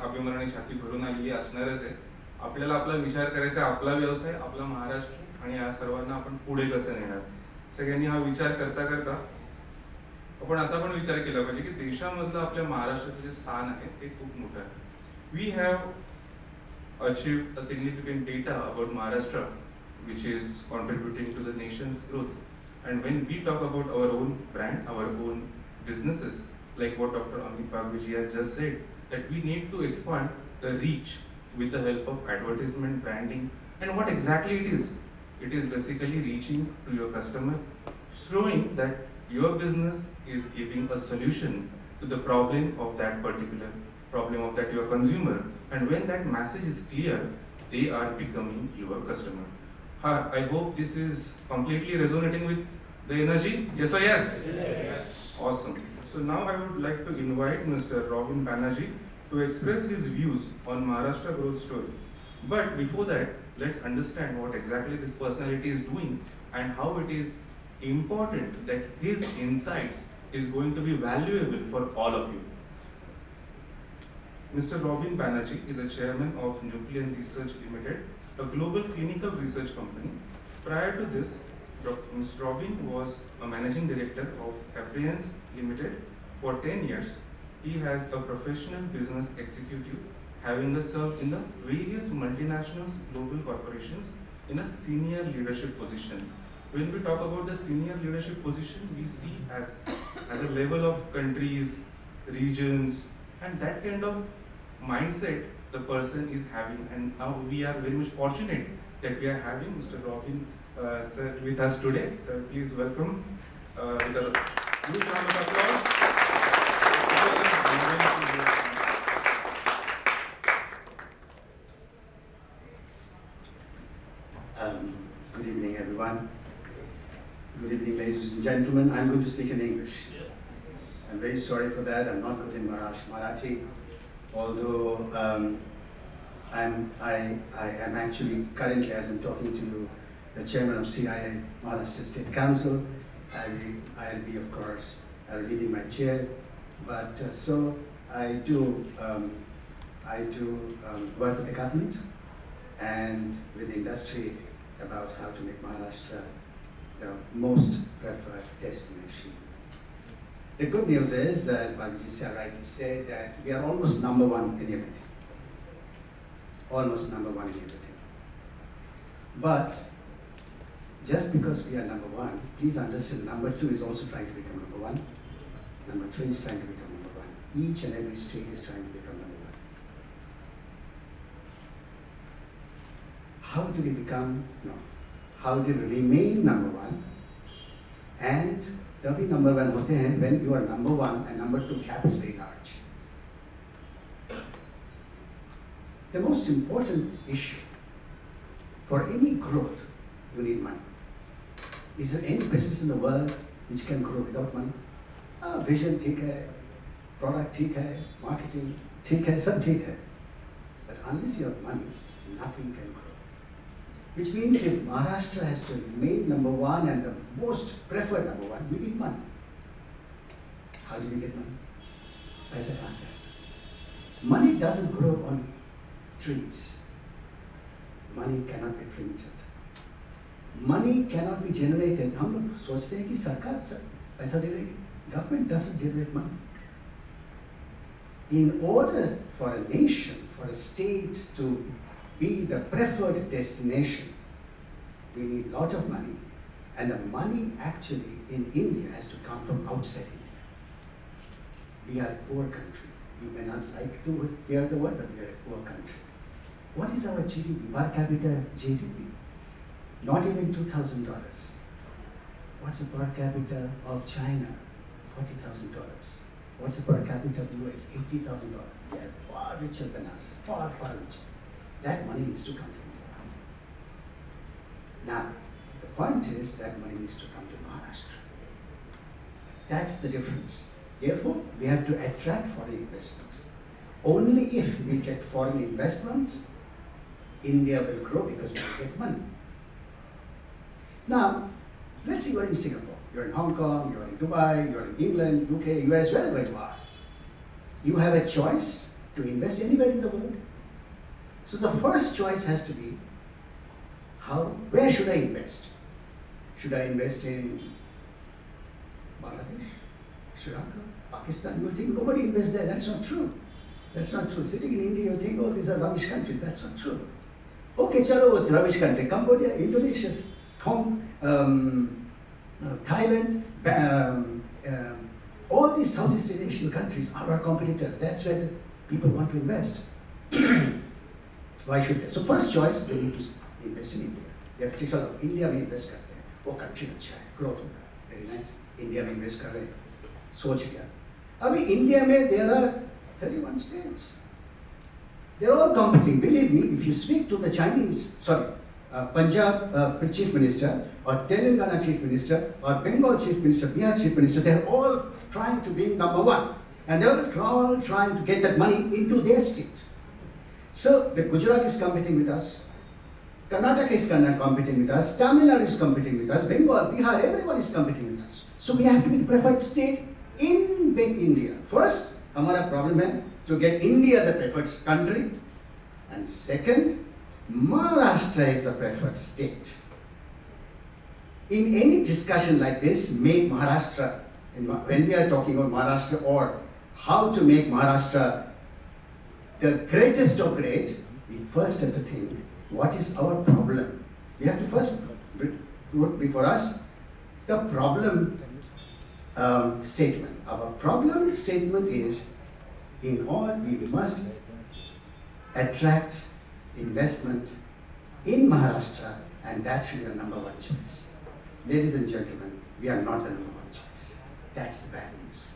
अभिमानाने छाती भरून आलेली असणारच आहे. आपल्याला आपला विचार करायचा आहे, आपला व्यवसाय, आपला महाराष्ट्र आणि या सर्वांना आपण पुढे कसं नेणार. सगळ्यांनी हा विचार करता करता आपण असा पण विचार केला पाहिजे की देशामधलं आपल्या महाराष्ट्राचं जे स्थान आहे ते खूप मोठं आहे. We have achieved a significant data about Maharashtra which is contributing to the nation's growth. And when we talk about our own brand, our own businesses, like what Dr. Amit Bagwiji has just said, that we need to expand the reach with the help of advertisement, branding, and what exactly it is. It is basically reaching to your customer, showing that your business is giving a solution to the problem of that particular problem of that your consumer. And when that message is clear, they are becoming your customer. I hope this is completely resonating with the energy. Yes or yes? Yes. Awesome. So now I would like to invite Mr. Robin Banerjee to express his views on Maharashtra growth story. But before that, let's understand what exactly this personality is doing and how it is important that his insights is going to be valuable for all of you. Mr. Robin Banerjee is a chairman of Nuclear Research Limited, a global clinical research company. Prior to this, Mr. Robin was a managing director of Appliance Limited for 10 years. He has a professional business executive, having served in the various multinational global corporations in a senior leadership position. When we talk about the senior leadership position, we see as a level of countries, regions, and that kind of mindset the person is having. And now we are very much fortunate that we are having Mr. Robin sir with us today. Sir, please welcome with a huge round of applause. Good evening, everyone. Good evening, ladies and gentlemen. I'm going to speak in English. Yes. I'm very sorry for that. I'm not good in Marathi. Although I am actually currently, as I'm talking to you, the chairman of CIA, Maharashtra State Council. I'll be, of course, leaving my chair. But so I do work with the government and with the industry about how to make Maharashtra the most preferred destination. The good news is, as Banerjee rightly said, that we are almost number one in everything. Almost number one in everything. But just because we are number one, please understand number two is also trying to become number one. Number three is trying to become number one. Each and every state is trying to become number one. How do we become, no, how do we remain number one? And तभी number one होते हैं when you are number one and number two gap is very large. The most important issue for any growth, you need money. Is there any business in the world which can grow without money? Vision ठीक है, product ठीक है, marketing ठीक है, सब ठीक है. But unless you have money, nothing can grow. Which means if Maharashtra has to remain number one and the most preferred number one, we need money. How do we get money? पैसा कहाँ से आएगा? Money doesn't grow on trees. Money cannot be printed. Money cannot be generated. हम लोग सोचते हैं कि सरकार पैसा दे देगी. Government doesn't generate money. In order for a nation, for a state to be the preferred destination, we need a lot of money. And the money actually in India has to come from outside India. We are a poor country. We may not like to hear the word, but we are a poor country. What is our GDP, per capita GDP? Not even $2,000. What's the per capita of China? $40,000. What's the per capita of US? $80,000. They are far richer than us, far, far richer. That money needs to come to India. Now, the point is that money needs to come to Maharashtra. That's the difference. Therefore, we have to attract foreign investment. Only if we get foreign investment, India will grow because we will get money. Now, let's say you're in Singapore, you're in Hong Kong, you're in Dubai, you're in England, UK, US, wherever you are. You have a choice to invest anywhere in the world. So the first choice has to be, where should I invest? Should I invest in Bangladesh, Sri Lanka, Pakistan? You think nobody invests there. That's not true. That's not true. Sitting in India, you think, oh, these are rubbish countries. That's not true. Okay, chalo, it's a rubbish country. Cambodia, Indonesia, Thailand, all these Southeast Asian countries are our competitors. That's where the people want to invest. Why should they? So first choice, they need to invest in India. They have to say, chalo, India में invest करते हैं. वो country अच्छा है, growth होगा. Very nice. India में invest कर रहे हैं. सोच लिया. अभी India में there are 31 states. They're all competing. Believe me, if you speak to the Punjab Chief Minister, or Telangana Chief Minister, or Bengal Chief Minister, Bihar Chief Minister, they're all trying to be number one. And they're all trying to get that money into their state. So the Gujarat is competing with us, Karnataka is competing with us, Tamil Nadu is competing with us, Bengal, Bihar, everyone is competing with us. So we have to be the preferred state in India. First, our problem is to get India the preferred country, and second, Maharashtra is the preferred state. In any discussion like this, make Maharashtra, when we are talking about Maharashtra or how to make Maharashtra the greatest of great, we first have to think, what is our problem? We have to first put before us the problem statement. Our problem statement is, we must attract investment in Maharashtra, and that should be the number one choice. Ladies and gentlemen, we are not the number one choice. That's the bad news.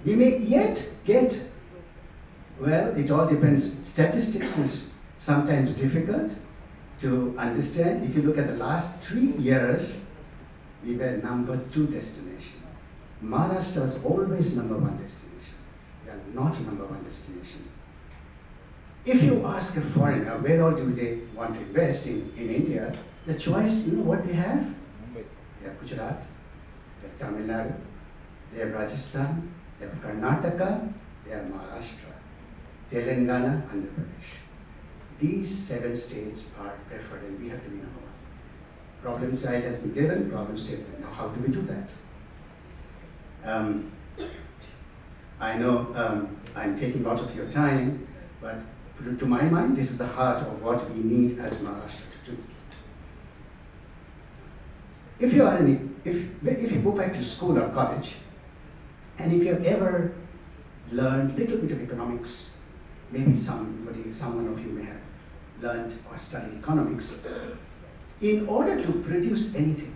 We may yet get, well, it all depends. Statistics is sometimes difficult to understand. If you look at the last 3 years, we were number 2 destination. Maharashtra was always number 1 destination. We are not a number 1 destination. If you ask a foreigner, where all do they want to invest in India, the choice, you know what they have? They have Gujarat, they have Tamil Nadu, they have Rajasthan, they have Karnataka, they have Maharashtra, Telangana, Andhra Pradesh. These 7 states are preferred, and we have to be number 1. Problem side has been given, problem statement. Now, how do we do that? I know I'm taking a lot of your time, but to my mind, this is the heart of what we need as Maharashtra to do. If you go back to school or college, and if you have ever learned a little bit of economics, maybe someone of you may have learned or studied economics, in order to produce anything,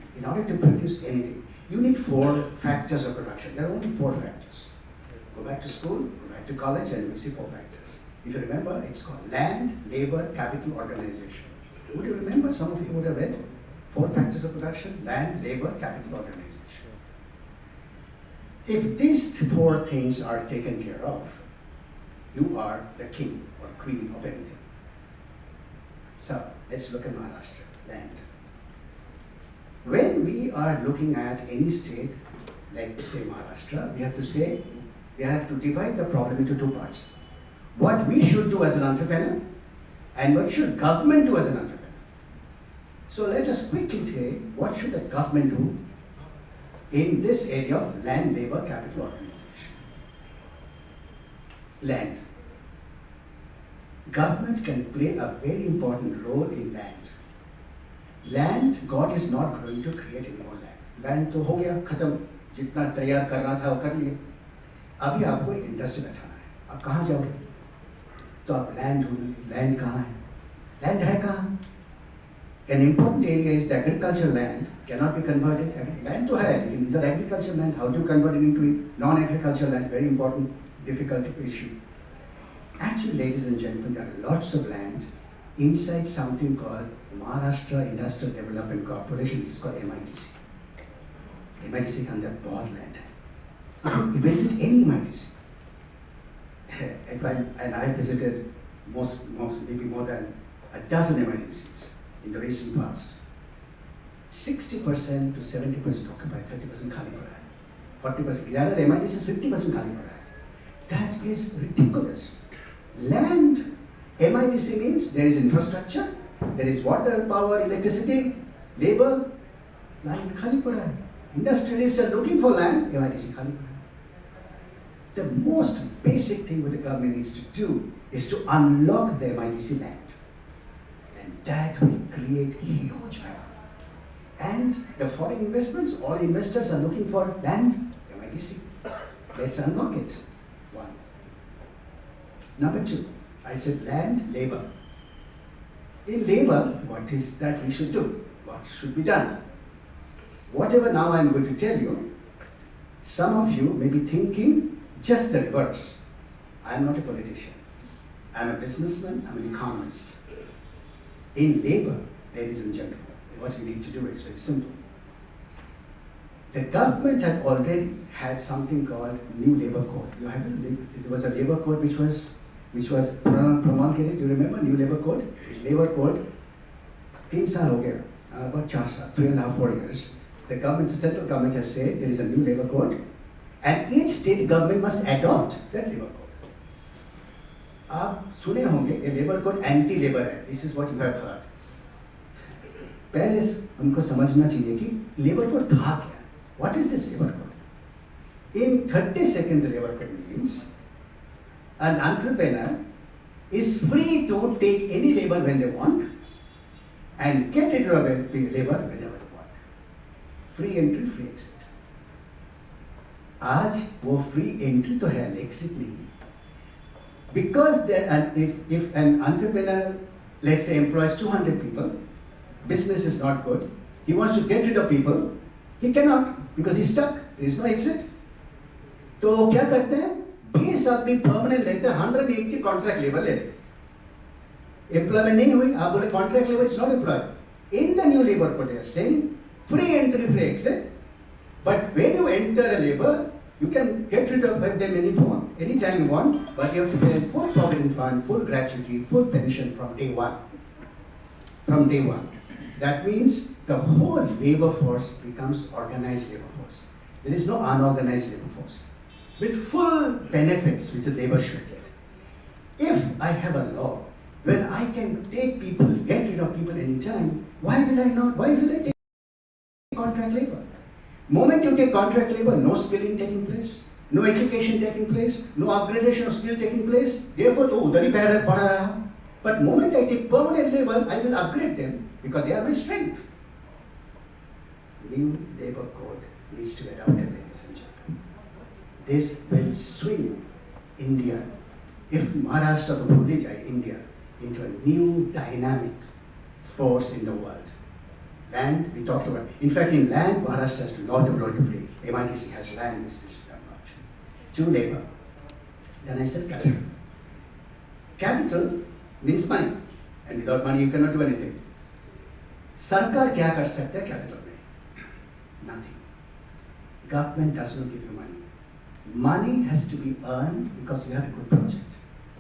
you need 4 factors of production. There are only 4 factors. Go back to school, go back to college, and you will see 4 factors. If you remember, it's called land, labor, capital, organization. Would you remember? Some of you would have read 4 factors of production: land, labor, capital, organization. If these 4 things are taken care of, you are the king or queen of anything. So let's look at Maharashtra, land. When we are looking at any state, like say Maharashtra, we have to divide the problem into 2 parts. What we should do as an entrepreneur, and what should government do as an entrepreneur. So let us quickly say, what should the government do in this area of land, labor, capital, organization? Land. Government can play a very important role in land. Land, God is not going to create any more land. Land तो हो गया, खत्म, जितना तैयार करना था वो कर लिए. अभी आपको एक इंडस्ट्री बैठाना है. आप कहाँ जाओगे? तो आप लैंड ढूंढेंगे. लैंड कहाँ है? लैंड है कहाँ? An important area is the agricultural land cannot be converted. Land to है, लेकिन these are agricultural land. How do you convert it into non-agricultural land? Very important, difficult issue. Actually, ladies and gentlemen, there are lots of land inside something called Maharashtra Industrial Development Corporation. It's called MIDC. MIDC के अंदर बहुत land है. If you visit any MIDC, and I visited maybe more than a dozen MIDCs in the recent past, 60% to 70% occupied, 30% खाली पड़ा है, 40%. The other MIDCs 50% खाली पड़ा है. That is ridiculous. Land, MIDC means there is infrastructure, there is water, power, electricity, labor, land khali pada hai. Industrialists are looking for land, MIDC khali pada hai. The most basic thing what the government needs to do is to unlock the MIDC land. And that will create huge value. And the foreign investments, all investors are looking for land, MIDC. Let's unlock it. One. Number two, I said land, labor. In labor, what is that we should do? What should be done? Whatever now I'm going to tell you, some of you may be thinking just the reverse. I'm not a politician. I'm a businessman, I'm an economist. In labor, ladies and gentlemen, what you need to do is very simple. The government had already had something called new labor code. You have there was a labor code which was promulgated. Do you remember new labor code? Labor code. 3 साल हो गया, about 4 साल, 3.5, 4 years. The government, the central government has said there is a new labor code, and each state government must adopt that labor code. आप सुने होंगे ये labor code anti-labor है. This is what you have heard. पहले हमको समझना चाहिए कि labor code था क्या? What is this labor code? In 30 seconds, the labor code means an entrepreneur is free to take any labor when they want and get rid of labor whenever they want. Free entry, free exit. आज वो free entry तो है, exit नहीं है. Because if an entrepreneur, let's say, employs 200 people, business is not good, he wants to get rid of people, he cannot because he's stuck. There is no exit. तो वो क्या करते हैं? 20 आदमी परमानेंट लेते हैं, 180 कॉन्ट्रैक्ट लेबर लेते हैं. एम्प्लॉयमेंट नहीं हुई, आप बोले contract labour is not employed. In the new labour code they are saying free entry, free exit. But when you enter a labor, you can get rid of them anytime you want, but you have to pay full provident fund, full gratuity, full pension from day one. From day one. That means the whole labor force becomes organized labor force. There is no unorganized labor force. With full benefits which the labor should get. If I have a law, when I can take people, get rid of people anytime, why will I not? Why will I take contract labor? Moment you take contract labor, no skilling taking place, no education taking place, no upgradation of skill taking place. Therefore, तो उधर ही पढ़ा रहा. But moment I take permanent labor, I will upgrade them because they are my strength. New labor code needs to be adopted, ladies and gentlemen. This will swing India, if Maharashtra to bhul jai India, into a new dynamic force in the world. Land, we talked about. In fact, in land, Maharashtra has a lot of role to play. MIDC has land, this is not. To labor. Then I said capital. Capital means money. And without money, you cannot do anything. Sarkar kya kar sakta hai capital mein? Nothing. Government does not give you money. Money has to be earned because you have a good project.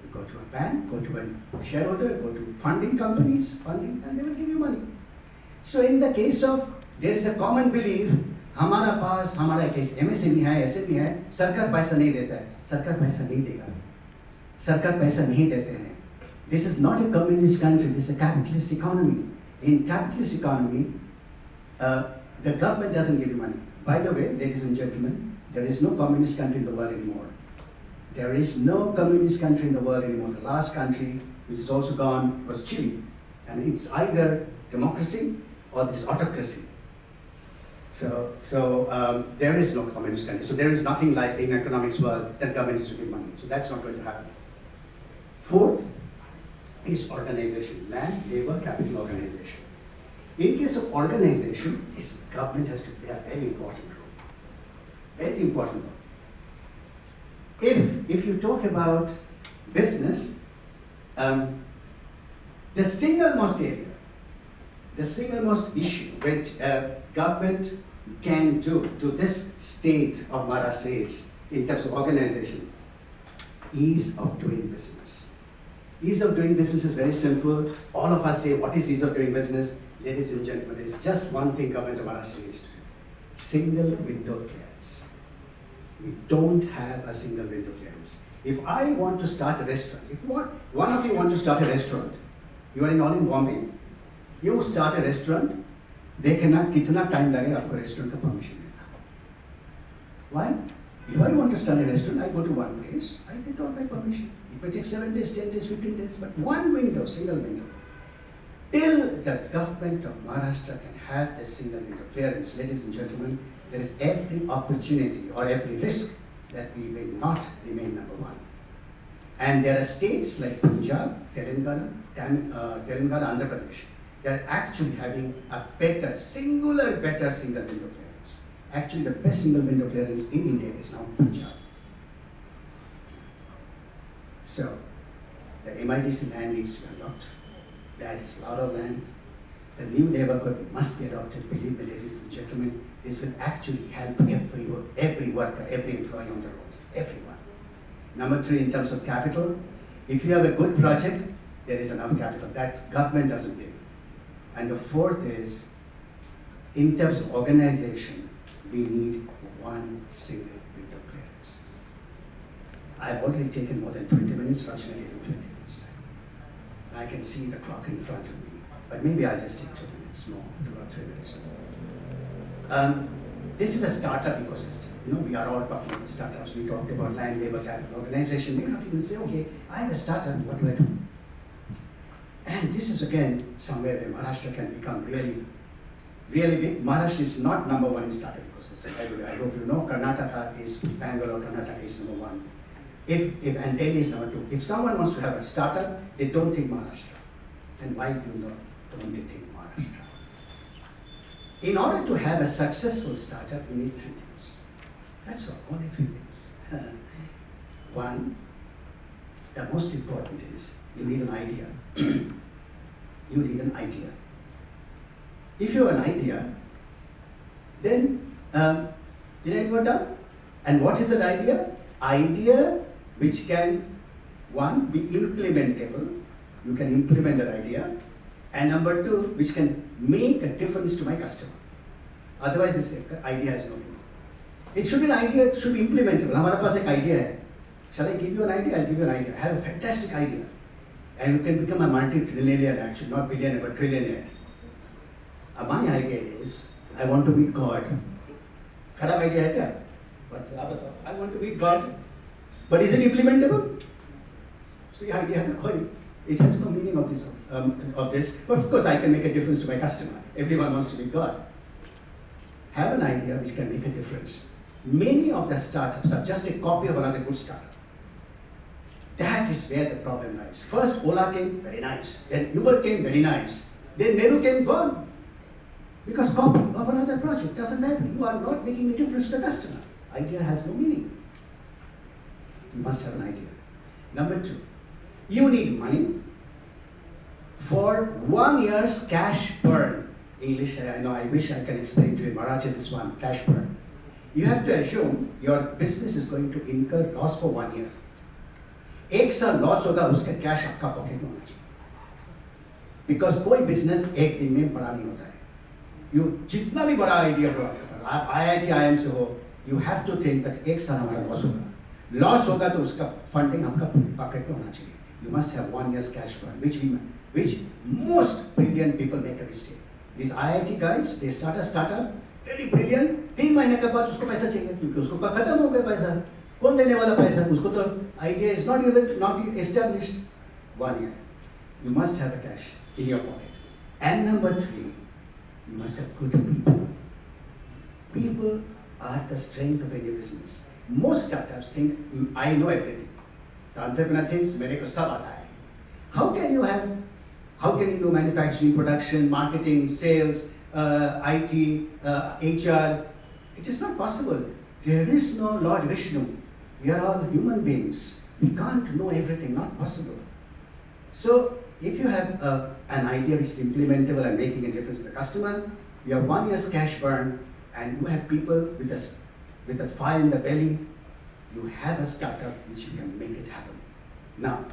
You go to a bank, go to a shareholder, go to funding companies, and they will give you money. So in the case of, there is a common belief, हमारा पास, हमारा case MSME है, SME है, सरकार पैसा नहीं देता है. सरकार पैसा नहीं देगा. सरकार पैसा नहीं देते हैं. This is not a communist country, this is a capitalist economy. In capitalist economy, the government doesn't give you money. By the way, ladies and gentlemen, there is no communist country in the world anymore. There is no communist country in the world anymore. The last country, which is also gone, was Chile. And it's either democracy or there is autocracy. So there is no communist country. So there is nothing like in economics world that government is to give money. So that's not going to happen. Fourth is organization, land, labor, capital organization. In case of organization, government has to play a very important role. Very important role. If you talk about business, the single most area, the single most issue which government can do to this state of Maharashtra is, in terms of organization, ease of doing business. Ease of doing business is very simple. All of us say, what is ease of doing business? Ladies and gentlemen, there is just one thing government of Maharashtra needs to do. Single window clearance. We don't have a single window clearance. If I want to start a restaurant, if one of you want to start a restaurant, you are in all in Bombay, you start a restaurant, देखना कितना time लगेगा आपको restaurant का permission लेना. Why? If I want to start a restaurant, I go to one place, I get all my permission. It may take 7 days, 10 days, 15 days, but one window, single window. Till the government of Maharashtra can have this single window clearance, ladies and gentlemen, there is every opportunity or every risk that we will not remain number one. And there are states like Punjab, Telangana, Andhra Pradesh, they are actually having a better single window clearance. Actually, the best single window clearance in India is now Punjab. So, the MIDC land needs to be unlocked. That is a lot of land. The new labor code must be adopted. Believe me, ladies and gentlemen, this will actually help every worker, every employee on the road, everyone. Number 3, in terms of capital, if you have a good project, there is enough capital that government doesn't give. And the 4th is, in terms of organization, we need one single window clearance. I've already taken more than 20 minutes, Rachna gave me 20 minutes time. I can see the clock in front of me, but maybe I'll just take 2 minutes more, 2 or 3 minutes more. This is a startup ecosystem. You know, we are all talking about startups. We talked about land, labor, capital, organization. Many of you will say, okay, I have a startup, what do I do? And this is again somewhere where Maharashtra can become really, really big. Maharashtra is not number 1 in startup ecosystem. I hope you know, Karnataka is, Bangalore, Karnataka is number 1. And Delhi is number 2. If someone wants to have a startup, they don't think Maharashtra. Then why do you don't they think Maharashtra? In order to have a successful startup, you need 3 things. That's all, only 3 things. 1, the most important is you need an idea. You need an idea. If you have an idea, then you are done. And what is an idea? Idea which can, 1, be implementable. You can implement that idea. And number 2, which can make a difference to my customer. Otherwise, this idea has no meaning. It should be an idea, it should be implementable. हमारे पास एक idea है. Shall I give you an idea? I'll give you an idea. I have a fantastic idea. And you can become a multi-trillionaire, actually, not billionaire, but trillionaire. My idea is, I want to meet God. खराब idea है क्या? But I want to meet God. But is it implementable? So the idea of the coin, it has no meaning of this. But of course, I can make a difference to my customer. Everyone wants to meet God. Have an idea which can make a difference. Many of the startups are just a copy of another good startup. That is where the problem lies. First, Ola came, very nice. Then Uber came, very nice. Then Nehru came, gone. Because copy of another project doesn't matter. You are not making a difference to the customer. Idea has no meaning. You must have an idea. Number 2, you need money for 1 year's cash burn. English, I know, I wish I can explain to you in Marathi this one, cash burn. You have to assume your business is going to incur loss for 1 year. एक साल loss होगा, उसका cash आपका pocket में होना चाहिए. Because कोई business एक दिन में बड़ा नहीं होता है. यू जितना भी बड़ा आइडिया हो, आप IIT IIM से हो, you have to think that एक साल हमारा लॉस होगा. लॉस होगा तो उसका फंडिंग आपका पॉकेट में होना चाहिए. You must have 1 year's cash burn, which most brilliant people make a mistake. These IIT guys, they start a startup, very brilliant. 3 महीने के बाद उसको पैसा चाहिए, क्योंकि उसको खत्म हो गया पैसा. कौन देने वाला पैसा? उसको तो idea is not even established. 1 year. You must have the cash in your pocket. And number 3, you must have good people. People are the strength of any business. Most startups think, I know everything. The entrepreneur thinks, मेरे को सब आता है. How can you do manufacturing, production, marketing, sales, IT, HR? It is not possible. There is no Lord Vishnu. We are all human beings. We can't know everything, not possible. So, if you have an idea which is implementable and making a difference to the customer, you have 1 year's cash burn, and you have people with a fire in the belly, you have a startup which you can make it happen. Now,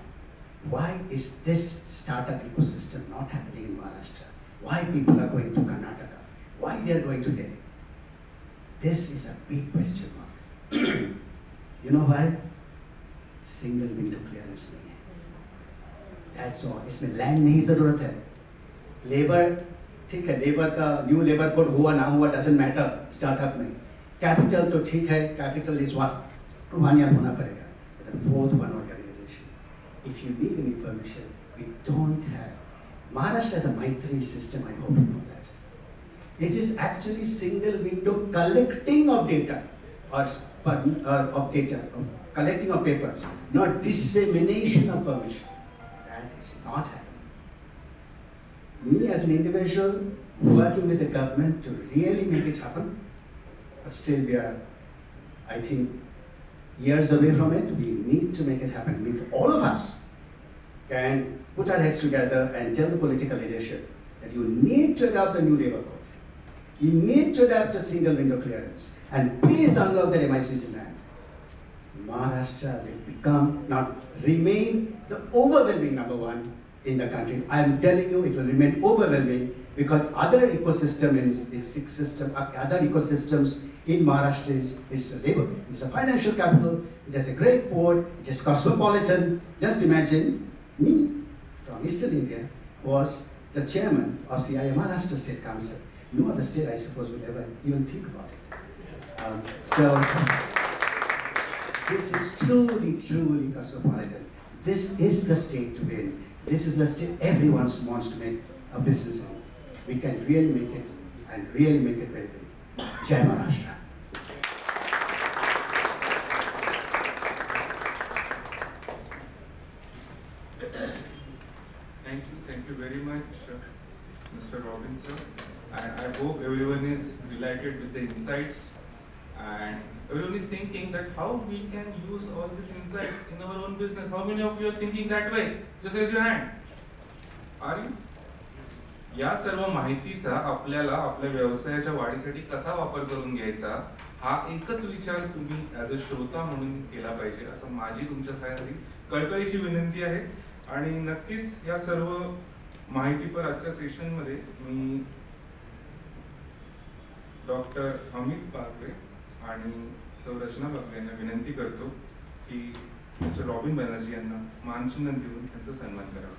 why is this startup ecosystem not happening in Maharashtra? Why people are going to Karnataka? Why they are going to Delhi? This is a big question mark. You know why? Single window clearance नहीं है. That's all. इसमें land नहीं ज़रूरत है. Labour, ठीक है, labour का new labour code हुआ ना हुआ डजेंट मैटर स्टार्टअप में. कैपिटल तो ठीक है, कैपिटल इज व्हाट रुमानिया होना पड़ेगा. The fourth one organization. If you need any permission, we don't have. Maharashtra has a Maitri system, I hope you know that. It is actually single window collecting of data or collecting of papers, not dissemination of permission. That is not happening. Me as an individual working with the government to really make it happen, but still we are, I think, years away from it. We need to make it happen. If all of us can put our heads together and tell the political leadership that you need to adopt the new labor code. You need to adopt a single window clearance. And please unlock the MIC's land. Maharashtra will become, not remain, the overwhelming number one in the country. I am telling you, it will remain overwhelming because other other ecosystems in Maharashtra is labor. It's a financial capital. It has a great port. It is cosmopolitan. Just imagine me from Eastern India was the chairman of CII Maharashtra State Council. No other state, I suppose, will ever even think about it. So this is truly, truly cosmopolitan. This is the state to win. This is the state everyone wants to make a business in. We can really make it and really make it very big. Jai Maharashtra. Thank you very much, Mr. Robin sir. And I hope everyone is delighted with the insights, and everyone is thinking that how we can use all these insights in our own business. How many of you are thinking that way? Just raise your hand. Are you? या सर्व माहितीचा आपल्याला आपल्या व्यवसायाच्या वाढीसाठी कसा वापर करून घ्यायचा हा एकच विचार तुम्ही ॲज अ श्रोता म्हणून केला पाहिजे असं माझी तुमच्यासाठी कळकळीची विनंती आहे. आणि नक्कीच या सर्व माहितीपर आजच्या सेशनमध्ये मी डॉक्टर अमित बागवे आणि सौ रचना बागवे यांना विनंती करतो की मिस्टर रॉबिन बॅनर्जी यांना मानचिन्ह देऊन त्यांचा सन्मान करावा.